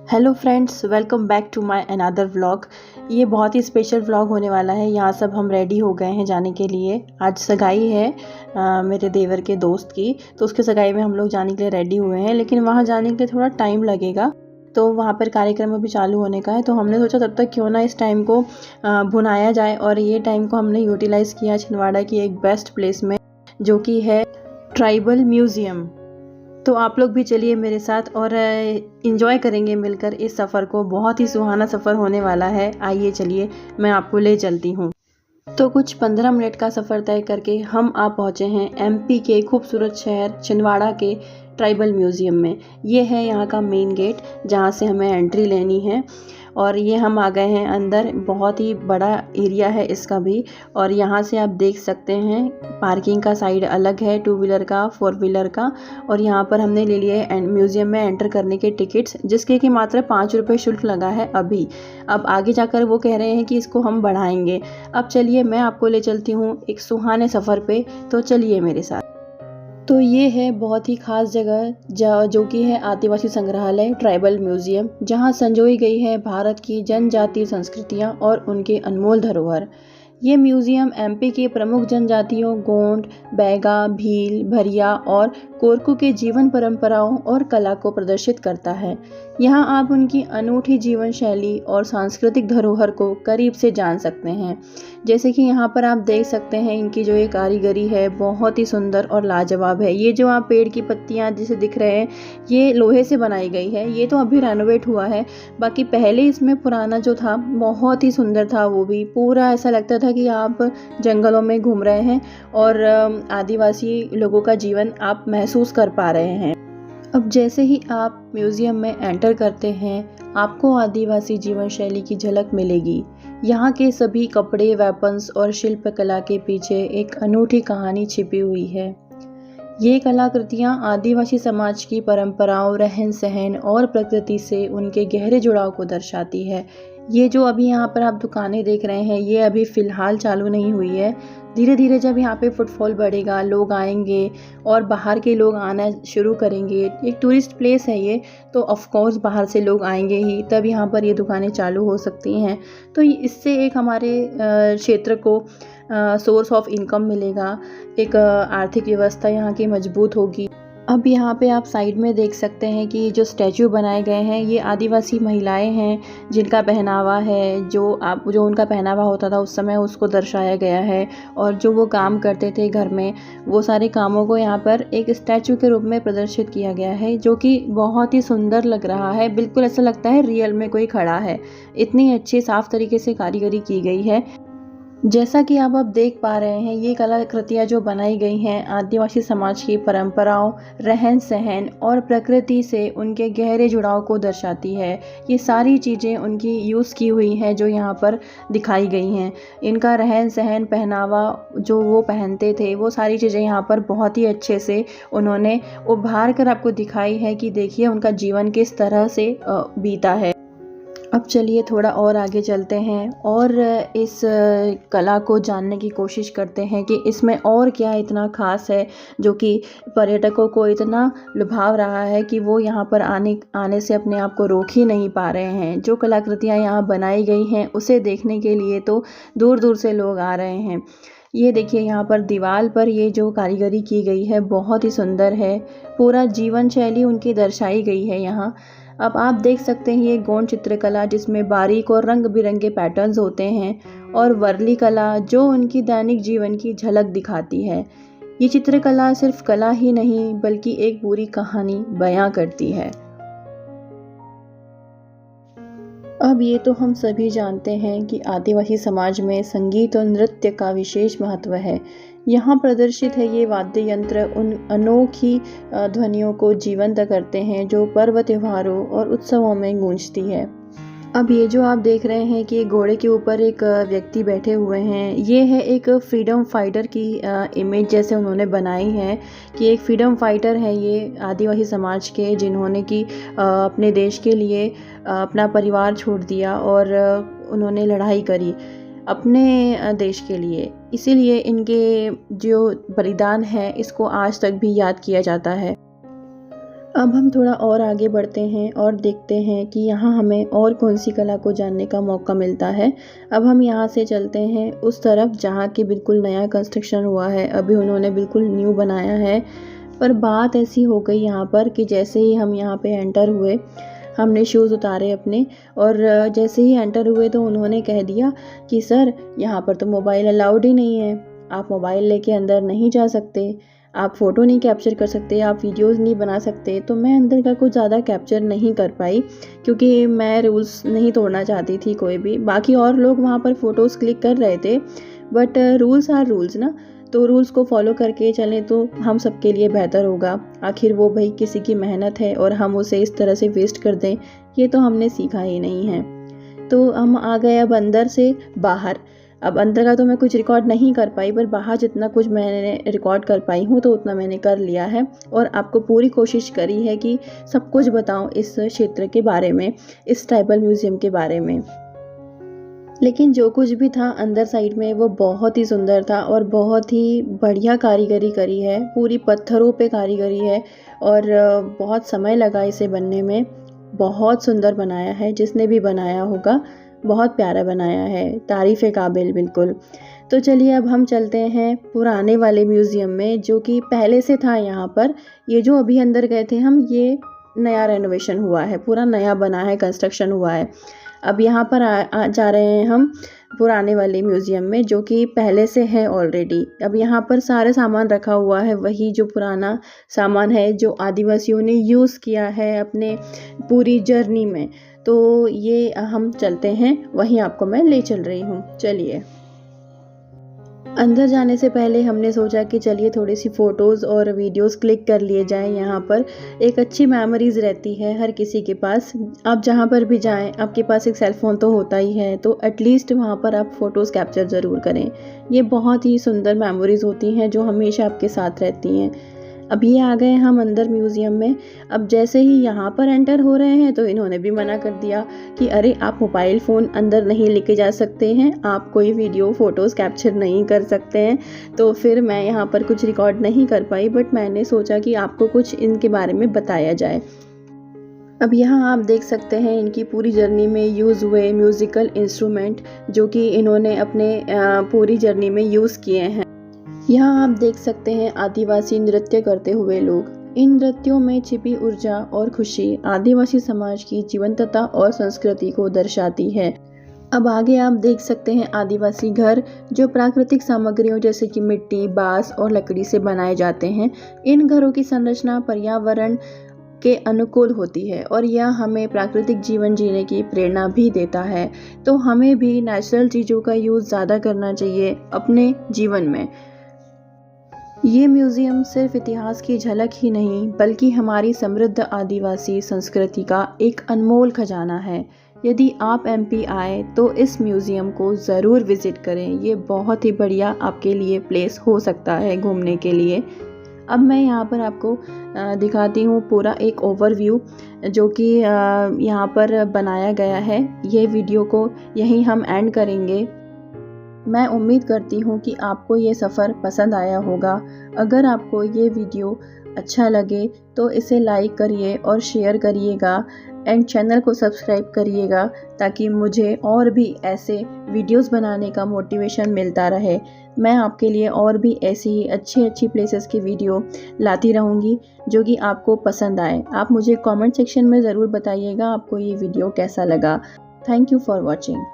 Hello friends, welcome back to my another vlog. ये बहुत ही special vlog होने वाला है। यहाँ सब हम रेडी हो गए हैं जाने के लिए। आज सगाई है मेरे देवर के दोस्त की, तो उसके सगाई में हम लोग जाने के लिए रेडी हुए हैं। लेकिन वहाँ जाने के लिए थोड़ा टाइम लगेगा, तो वहाँ पर कार्यक्रम अभी चालू होने का है। तो हमने सोचा तब तक क्यों ना इस टाइम को भुनाया जाए, और ये टाइम को हमने यूटिलाइज़ किया छिंदवाड़ा की एक बेस्ट प्लेस में, जो कि है ट्राइबल म्यूज़ियम। तो आप लोग भी चलिए मेरे साथ और इन्जॉय करेंगे मिलकर इस सफ़र को। बहुत ही सुहाना सफ़र होने वाला है। आइए चलिए, मैं आपको ले चलती हूँ। तो कुछ 15 मिनट का सफ़र तय करके हम आ पहुँचे हैं एमपी के खूबसूरत शहर छिंदवाड़ा के ट्राइबल म्यूज़ियम में। ये है यहाँ का मेन गेट, जहाँ से हमें एंट्री लेनी है। और ये हम आ गए हैं अंदर। बहुत ही बड़ा एरिया है इसका भी, और यहाँ से आप देख सकते हैं पार्किंग का साइड अलग है, 2 व्हीलर का, 4 व्हीलर का। और यहाँ पर हमने ले लिए म्यूज़ियम में एंटर करने के टिकट्स, जिसके कि मात्र 5 रुपये शुल्क लगा है अभी। अब आगे जाकर वो कह रहे हैं कि इसको हम बढ़ाएंगे। अब चलिए मैं आपको ले चलती हूँ एक सुहाने सफ़र पे, तो चलिए मेरे साथ। तो ये है बहुत ही ख़ास जगह जो कि है आदिवासी संग्रहालय ट्राइबल म्यूज़ियम, जहाँ संजोई गई है भारत की जनजातीय संस्कृतियाँ और उनके अनमोल धरोहर। ये म्यूज़ियम एमपी के प्रमुख जनजातियों गोंड, बैगा, भील, भरिया और कोरकू के जीवन परंपराओं और कला को प्रदर्शित करता है। यहाँ आप उनकी अनूठी जीवन शैली और सांस्कृतिक धरोहर को करीब से जान सकते हैं। जैसे कि यहाँ पर आप देख सकते हैं, इनकी जो ये कारीगरी है बहुत ही सुंदर और लाजवाब है। ये जो आप पेड़ की पत्तियाँ जिसे दिख रहे हैं, ये लोहे से बनाई गई है। ये तो अभी रेनोवेट हुआ है, बाकी पहले इसमें पुराना जो था बहुत ही सुंदर था। वो भी पूरा ऐसा लगता था कि आप जंगलों में घूम रहे हैं और आदिवासी लोगों का जीवन आप महसूस कर पा रहे हैं। अब जैसे ही आप म्यूज़ियम में एंटर करते हैं, आपको आदिवासी जीवन शैली की झलक मिलेगी। यहाँ के सभी कपड़े, वेपन्स और शिल्पकला के पीछे एक अनूठी कहानी छिपी हुई है। ये कलाकृतियाँ आदिवासी समाज की परंपराओं, रहन सहन और प्रकृति से उनके गहरे जुड़ाव को दर्शाती है। ये जो अभी यहाँ पर आप दुकानें देख रहे हैं, ये अभी फ़िलहाल चालू नहीं हुई है। धीरे धीरे जब यहाँ पे फुटफॉल बढ़ेगा, लोग आएंगे और बाहर के लोग आना शुरू करेंगे। एक टूरिस्ट प्लेस है ये, तो ऑफ कोर्स बाहर से लोग आएंगे ही, तब यहाँ पर ये दुकानें चालू हो सकती हैं। तो इससे एक हमारे क्षेत्र को सोर्स ऑफ इनकम मिलेगा, एक आर्थिक व्यवस्था यहाँ की मजबूत होगी। अब यहाँ पे आप साइड में देख सकते हैं कि जो स्टैचू बनाए गए हैं, ये आदिवासी महिलाएं हैं जिनका पहनावा है, जो उनका पहनावा होता था उस समय, उसको दर्शाया गया है। और जो वो काम करते थे घर में, वो सारे कामों को यहाँ पर एक स्टैचू के रूप में प्रदर्शित किया गया है, जो कि बहुत ही सुंदर लग रहा है। बिल्कुल ऐसा लगता है रियल में कोई खड़ा है। इतनी अच्छी साफ तरीके से कारीगरी की गई है। जैसा कि आप अब देख पा रहे हैं, ये कलाकृतियाँ जो बनाई गई हैं आदिवासी समाज की परंपराओं, रहन सहन और प्रकृति से उनके गहरे जुड़ाव को दर्शाती है। ये सारी चीज़ें उनकी यूज़ की हुई हैं जो यहाँ पर दिखाई गई हैं। इनका रहन सहन, पहनावा जो वो पहनते थे, वो सारी चीज़ें यहाँ पर बहुत ही अच्छे से उन्होंने उभार कर आपको दिखाई है कि देखिए उनका जीवन किस तरह से बीता है। अब चलिए थोड़ा और आगे चलते हैं और इस कला को जानने की कोशिश करते हैं कि इसमें और क्या इतना ख़ास है जो कि पर्यटकों को इतना लुभाव रहा है कि वो यहाँ पर आने से अपने आप को रोक ही नहीं पा रहे हैं। जो कलाकृतियाँ यहाँ बनाई गई हैं, उसे देखने के लिए तो दूर दूर से लोग आ रहे हैं। ये देखिए, यहाँ पर दीवार पर ये जो कारीगरी की गई है बहुत ही सुंदर है। पूरा जीवन शैली उनकी दर्शाई गई है यहाँ। अब आप देख सकते हैं ये गोंड चित्रकला, जिसमें बारीक और रंग बिरंगे पैटर्न्स होते हैं, और वर्ली कला जो उनकी दैनिक जीवन की झलक दिखाती है। ये चित्रकला सिर्फ कला ही नहीं, बल्कि एक पूरी कहानी बयां करती है। अब ये तो हम सभी जानते हैं कि आदिवासी समाज में संगीत और नृत्य का विशेष महत्व है। यहाँ प्रदर्शित है ये वाद्य यंत्र उन अनोखी ध्वनियों को जीवंत करते हैं जो पर्व, त्योहारों और उत्सवों में गूंजती है। अब ये जो आप देख रहे हैं कि घोड़े के ऊपर एक व्यक्ति बैठे हुए हैं, ये है एक फ्रीडम फाइटर की इमेज जैसे उन्होंने बनाई है कि एक फ्रीडम फाइटर है ये आदिवासी समाज के, जिन्होंने कि अपने देश के लिए अपना परिवार छोड़ दिया और उन्होंने लड़ाई करी अपने देश के लिए। इसीलिए इनके जो बलिदान है, इसको आज तक भी याद किया जाता है। अब हम थोड़ा और आगे बढ़ते हैं और देखते हैं कि यहाँ हमें और कौन सी कला को जानने का मौका मिलता है। अब हम यहाँ से चलते हैं उस तरफ जहाँ की बिल्कुल नया कंस्ट्रक्शन हुआ है, अभी उन्होंने बिल्कुल न्यू बनाया है। पर बात ऐसी हो गई यहाँ पर कि जैसे ही हम यहाँ पे एंटर हुए, हमने शूज़ उतारे अपने और जैसे ही एंटर हुए तो उन्होंने कह दिया कि सर यहाँ पर तो मोबाइल अलाउड ही नहीं है, आप मोबाइल लेके अंदर नहीं जा सकते, आप फ़ोटो नहीं कैप्चर कर सकते, आप वीडियोस नहीं बना सकते। तो मैं अंदर का कुछ ज़्यादा कैप्चर नहीं कर पाई क्योंकि मैं रूल्स नहीं तोड़ना चाहती थी कोई भी। बाकी और लोग वहाँ पर फ़ोटोज़ क्लिक कर रहे थे, बट रूल्स आर रूल्स ना, तो रूल्स को फॉलो करके चलें तो हम सबके लिए बेहतर होगा। आखिर वो भाई किसी की मेहनत है और हम उसे इस तरह से वेस्ट कर दें, ये तो हमने सीखा ही नहीं है। तो हम आ गए अब अंदर से बाहर। अब अंदर का तो मैं कुछ रिकॉर्ड नहीं कर पाई, पर बाहर जितना कुछ मैंने रिकॉर्ड कर पाई हूँ तो उतना मैंने कर लिया है और आपको पूरी कोशिश करी है कि सब कुछ बताऊँ इस क्षेत्र के बारे में, इस ट्राइबल म्यूज़ियम के बारे में। लेकिन जो कुछ भी था अंदर साइड में वो बहुत ही सुंदर था और बहुत ही बढ़िया कारीगरी करी है, पूरी पत्थरों पे कारीगरी है और बहुत समय लगा इसे बनने में। बहुत सुंदर बनाया है, जिसने भी बनाया होगा बहुत प्यारा बनाया है, तारीफ़ काबिल बिल्कुल। तो चलिए अब हम चलते हैं पुराने वाले म्यूज़ियम में जो कि पहले से था यहाँ पर। ये जो अभी अंदर गए थे हम, ये नया रेनोवेशन हुआ है, पूरा नया बना है, कंस्ट्रक्शन हुआ है। अब यहाँ पर जा रहे हैं हम पुराने वाले म्यूज़ियम में जो कि पहले से है ऑलरेडी। अब यहाँ पर सारे सामान रखा हुआ है, वही जो पुराना सामान है जो आदिवासियों ने यूज़ किया है अपने पूरी जर्नी में। तो ये हम चलते हैं, वहीं आपको मैं ले चल रही हूँ। चलिए। अंदर जाने से पहले हमने सोचा कि चलिए थोड़ी सी फ़ोटोज़ और वीडियोस क्लिक कर लिए जाएं। यहाँ पर एक अच्छी मेमोरीज़ रहती है हर किसी के पास। आप जहाँ पर भी जाएं, आपके पास एक सेल फ़ोन तो होता ही है, तो एटलीस्ट वहाँ पर आप फ़ोटोज़ कैप्चर ज़रूर करें। ये बहुत ही सुंदर मेमोरीज़ होती हैं जो हमेशा आपके साथ रहती हैं। अब ये आ गए हम अंदर म्यूज़ियम में। अब जैसे ही यहाँ पर एंटर हो रहे हैं तो इन्होंने भी मना कर दिया कि अरे आप मोबाइल फ़ोन अंदर नहीं लेके जा सकते हैं, आप कोई वीडियो फ़ोटोज़ कैप्चर नहीं कर सकते हैं। तो फिर मैं यहाँ पर कुछ रिकॉर्ड नहीं कर पाई, बट मैंने सोचा कि आपको कुछ इनके बारे में बताया जाए। अब यहाँ आप देख सकते हैं इनकी पूरी जर्नी में यूज़ हुए म्यूज़िकल इंस्ट्रूमेंट जो कि इन्होंने अपने पूरी जर्नी में यूज़ किए हैं। यहाँ आप देख सकते हैं आदिवासी नृत्य करते हुए लोग। इन नृत्यों में छिपी ऊर्जा और खुशी आदिवासी समाज की जीवंतता और संस्कृति को दर्शाती है। अब आगे आप देख सकते हैं आदिवासी घर जो प्राकृतिक सामग्रियों जैसे कि मिट्टी, बांस और लकड़ी से बनाए जाते हैं। इन घरों की संरचना पर्यावरण के अनुकूल होती है और यह हमें प्राकृतिक जीवन जीने की प्रेरणा भी देता है। तो हमें भी नेचुरल चीज़ों का यूज़ ज़्यादा करना चाहिए अपने जीवन में। ये म्यूज़ियम सिर्फ इतिहास की झलक ही नहीं बल्कि हमारी समृद्ध आदिवासी संस्कृति का एक अनमोल खजाना है। यदि आप एमपी आए तो इस म्यूज़ियम को ज़रूर विज़िट करें, ये बहुत ही बढ़िया आपके लिए प्लेस हो सकता है घूमने के लिए। अब मैं यहाँ पर आपको दिखाती हूँ पूरा एक ओवरव्यू जो कि यहाँ पर बनाया गया है। ये वीडियो को यहीं हम एंड करेंगे। मैं उम्मीद करती हूँ कि आपको ये सफ़र पसंद आया होगा। अगर आपको ये वीडियो अच्छा लगे तो इसे लाइक करिए और शेयर करिएगा एंड चैनल को सब्सक्राइब करिएगा ताकि मुझे और भी ऐसे वीडियोस बनाने का मोटिवेशन मिलता रहे। मैं आपके लिए और भी ऐसी ही अच्छी प्लेसेस की वीडियो लाती रहूँगी जो कि आपको पसंद आए। आप मुझे कमेंट सेक्शन में ज़रूर बताइएगा आपको ये वीडियो कैसा लगा। Thank you for watching.